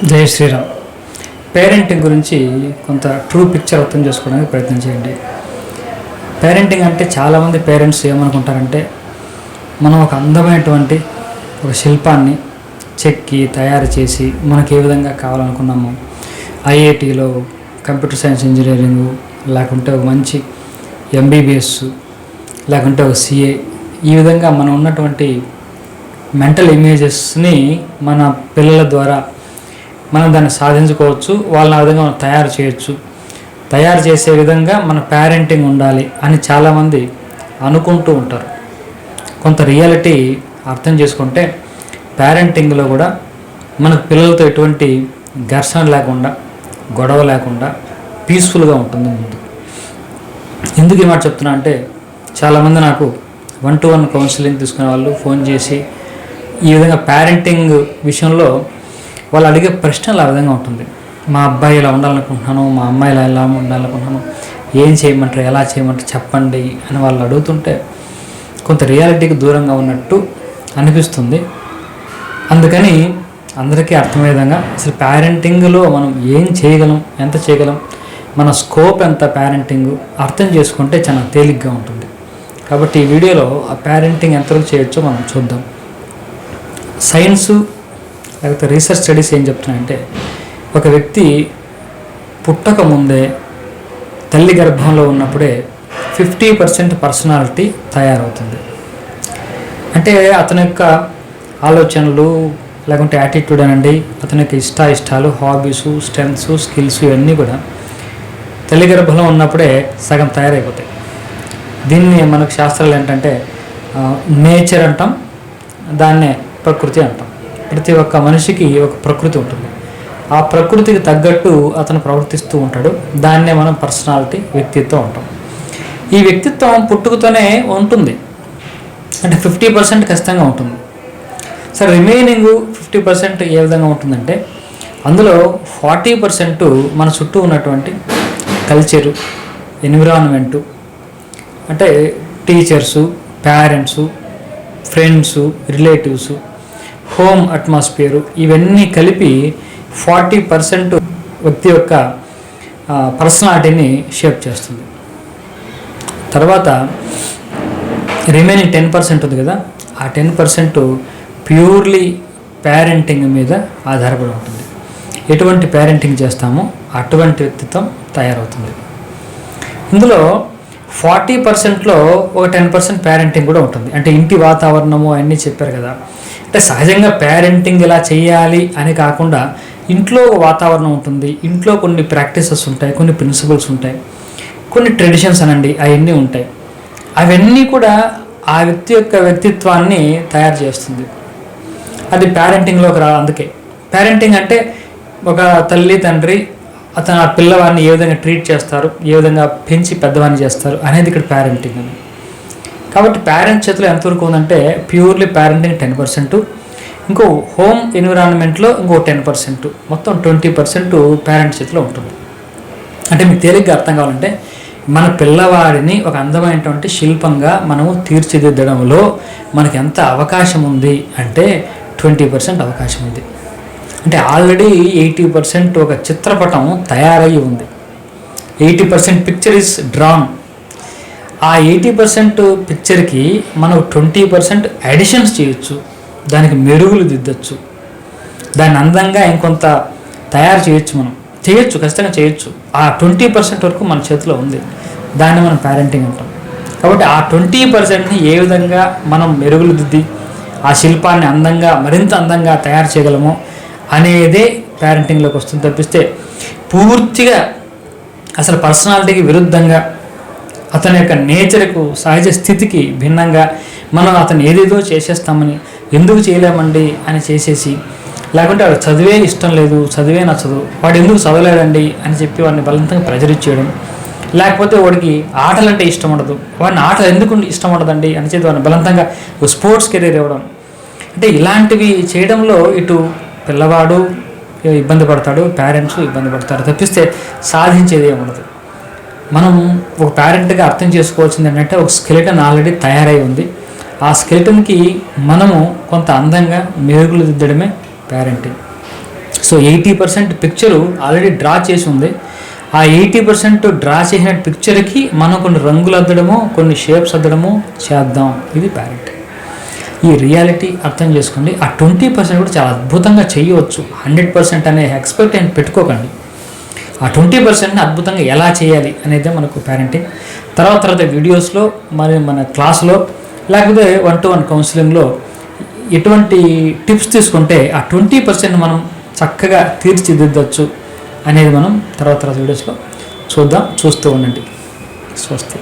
జై శ్రీరామ్. పేరెంటింగ్ గురించి కొంత ట్రూ పిక్చర్ అర్థం చేసుకోవడానికి ప్రయత్నం చేయండి. పేరెంటింగ్ అంటే చాలామంది పేరెంట్స్ ఏమనుకుంటారంటే మనం ఒక అందమైనటువంటి ఒక శిల్పాన్ని చెక్కి తయారు చేసి మనకు ఏ విధంగా కావాలనుకున్నాము, ఐఐటీలో కంప్యూటర్ సైన్స్ ఇంజనీరింగు, లేకుంటే ఒక మంచి ఎంబీబీఎస్, లేకుంటే ఒక సిఏ, ఈ విధంగా మనం ఉన్నటువంటి మెంటల్ ఇమేజెస్ని మన పిల్లల ద్వారా మనం దాన్ని సాధించుకోవచ్చు. వాళ్ళని ఆ విధంగా మనం తయారు చేయొచ్చు. తయారు చేసే విధంగా మన పేరెంటింగ్ ఉండాలి అని చాలామంది అనుకుంటూ ఉంటారు. కొంత రియాలిటీ అర్థం చేసుకుంటే పేరెంటింగ్లో కూడా మన పిల్లలతో ఎటువంటి ఘర్షణ లేకుండా, గొడవ లేకుండా పీస్ఫుల్గా ఉంటుంది ముందు. ఎందుకు ఈ మాట చెప్తున్నా అంటే చాలామంది నాకు 1-to-1 కౌన్సిలింగ్ తీసుకునే వాళ్ళు ఫోన్ చేసి ఈ విధంగా పేరెంటింగ్ విషయంలో వాళ్ళు అడిగే ప్రశ్నలు ఆ విధంగా ఉంటుంది. మా అబ్బాయి ఇలా ఉండాలనుకుంటున్నాను, మా అమ్మాయి ఇలా ఉండాలనుకుంటున్నాను, ఏం చేయమంటారు, ఎలా చేయమంటారు చెప్పండి అని వాళ్ళు అడుగుతుంటే కొంత రియాలిటీకి దూరంగా ఉన్నట్టు అనిపిస్తుంది. అందుకని అందరికీ అర్థమయ్యే విధంగా అసలు పేరెంటింగ్లో మనం ఏం చేయగలం, ఎంత చేయగలం, మన స్కోప్ ఎంత పేరెంటింగ్ అర్థం చేసుకుంటే చాలా తేలిగ్గా ఉంటుంది. కాబట్టి ఈ వీడియోలో ఆ పేరెంటింగ్ ఎంతవరకు చేయొచ్చో మనం చూద్దాం. సైన్సు లేకపోతే రీసెర్చ్ స్టడీస్ ఏం చెప్తున్నాయంటే ఒక వ్యక్తి పుట్టక ముందే తల్లి గర్భంలో ఉన్నప్పుడే 50% పర్సనాలిటీ తయారవుతుంది. అంటే అతని యొక్క ఆలోచనలు లేకుంటే యాటిట్యూడ్ అనండి, అతని యొక్క ఇష్టాలు, హాబీసు, స్ట్రెంగ్స్, స్కిల్స్ ఇవన్నీ కూడా తల్లి గర్భంలో ఉన్నప్పుడే సగం తయారైపోతాయి. దీన్ని మనకు శాస్త్రాలు ఏంటంటే నేచర్ అంటాం, దాన్నే ప్రకృతి అంటాం. ప్రతి ఒక్క మనిషికి ఒక ప్రకృతి ఉంటుంది. ఆ ప్రకృతికి తగ్గట్టు అతను ప్రవర్తిస్తూ ఉంటాడు. దాన్నే మనం పర్సనాలిటీ, వ్యక్తిత్వం అంటాం. ఈ వ్యక్తిత్వం పుట్టుకతోనే ఉంటుంది, అంటే 50% ఖచ్చితంగా ఉంటుంది. సరే, రిమైనింగ్ 50% ఏ విధంగా ఉంటుందంటే అందులో 40% మన చుట్టూ ఉన్నటువంటి కల్చరు, ఎన్విరాన్మెంటు, అంటే teachers, parents, friends, relatives, home atmosphere, ఇవన్నీ కలిపి 40% వ్యక్తి యొక్క పర్సనాలిటీని షేప్ చేస్తుంది. తర్వాత రిమైనింగ్ 10% ఉంది కదా, ఆ 10% ప్యూర్లీ పేరెంటింగ్ మీద ఆధారపడి ఉంటుంది. ఎటువంటి పేరెంటింగ్ చేస్తామో అటువంటి వ్యక్తిత్వం తయారవుతుంది. ఇందులో 40%లో ఒక 10% పేరెంటింగ్ కూడా ఉంటుంది. అంటే ఇంటి వాతావరణము అన్నీ చెప్పారు కదా, అంటే సహజంగా పేరెంటింగ్ ఇలా చేయాలి అని కాకుండా ఇంట్లో ఒక వాతావరణం ఉంటుంది, ఇంట్లో కొన్ని ప్రాక్టీసెస్ ఉంటాయి, కొన్ని ప్రిన్సిపల్స్ ఉంటాయి, కొన్ని ట్రెడిషన్స్ అనండి, అవన్నీ ఉంటాయి. అవన్నీ కూడా ఆ వ్యక్తి యొక్క వ్యక్తిత్వాన్ని తయారు చేస్తుంది. అది పేరెంటింగ్లోకి అందుకే పేరెంటింగ్ అంటే ఒక తల్లి, తండ్రి అతను ఆ పిల్లవాడిని ఏ విధంగా ట్రీట్ చేస్తారు, ఏ విధంగా పెంచి పెద్దవాడిని చేస్తారు అనేది ఇక్కడ పేరెంటింగ్ అని. కాబట్టి పేరెంట్స్ చేతిలో ఎంతవరకు ఉందంటే ప్యూర్లీ పేరెంటింగ్ 10%, ఇంకో హోమ్ ఎన్విరాన్మెంట్లో ఇంకో 10%, మొత్తం 20% పేరెంట్స్ చేతిలో ఉంటుంది. అంటే మీకు తేలిగ్గా అర్థం కావాలంటే మన పిల్లవాడిని ఒక అందమైనటువంటి శిల్పంగా మనము తీర్చిదిద్దడంలో మనకి ఎంత అవకాశం ఉంది అంటే 20% అవకాశం ఉంది. అంటే ఆల్రెడీ 80% ఒక చిత్రపటం తయారయ్యి ఉంది. 80% పిక్చర్ ఈజ్ డ్రాన్. ఆ 80% పిక్చర్కి మనం 20% అడిషన్స్ చేయొచ్చు, దానికి మెరుగులు దిద్దచ్చు, దాన్ని అందంగా ఇంకొంత తయారు చేయొచ్చు. మనం చేయొచ్చు, ఖచ్చితంగా చేయొచ్చు. ఆ 20% వరకు మన చేతిలో ఉంది. దాన్ని మనం పేరెంటింగ్ అంటాం. కాబట్టి ఆ 20%ని ఏ విధంగా మనం మెరుగులు దిద్ది ఆ శిల్పాన్ని అందంగా, మరింత అందంగా తయారు చేయగలమో అనేదే పేరెంటింగ్లోకి వస్తుంది. తప్పిస్తే పూర్తిగా అసలు పర్సనాలిటీకి విరుద్ధంగా, అతని యొక్క నేచర్కు, సహజ స్థితికి భిన్నంగా మనం అతను ఏదేదో చేసేస్తామని, ఎందుకు చేయలేమండి అని చేసేసి, లేకుంటే వాడు చదివే ఇష్టం లేదు, చదివే నచ్చదు, వాడు ఎందుకు చదవలేడండి అని చెప్పి వాడిని బలవంతంగా ప్రెజర్ ఇచ్చేయడం, లేకపోతే వాడికి ఆటలంటే ఇష్టం ఉండదు, వాడిని ఆటలు ఎందుకు ఇష్టం ఉండదండి అని చెప్పి వాడిని బలవంతంగా స్పోర్ట్స్ కెరీర్ ఇవ్వడం. అంటే ఇలాంటివి చేయడంలో ఇటు పిల్లవాడు ఇబ్బంది పడతాడు, పేరెంట్స్ ఇబ్బంది పడతారు, తప్పిస్తే సాధించేది ఉండదు. మనం ఒక పేరెంట్గా అర్థం చేసుకోవాల్సింది ఏంటంటే ఒక స్కెలిటన్ ఆల్రెడీ తయారై ఉంది. ఆ స్కెలిటన్కి మనము కొంత అందంగా మెరుగులు దిద్దడమే parenting. So 80% picture already draw చేసి ఉంది. ఆ 80% డ్రా చేసిన పిక్చర్కి మనం కొన్ని రంగులు అద్దడము, కొన్ని షేప్స్ అద్దడము చేద్దాం. ఇది పేరెంటింగ్. ఈ రియాలిటీ అర్థం చేసుకోండి. ఆ 20% కూడా చాలా అద్భుతంగా చేయవచ్చు. 100% అనే ఎక్స్పెక్టేషన్ పెట్టుకోకండి. ఆ 20%ని అద్భుతంగా ఎలా చేయాలి అనేది మనకు పేరెంటింగ్. తర్వాత వీడియోస్లో, మరి మన క్లాస్లో, లేకపోతే 1-to-1 కౌన్సిలింగ్లో ఎటువంటి టిప్స్ తీసుకుంటే ఆ 20% మనం చక్కగా తీర్చిదిద్దచ్చు అనేది మనం తర్వాత వీడియోస్లో చూస్తూ ఉండండి. స్వస్తి.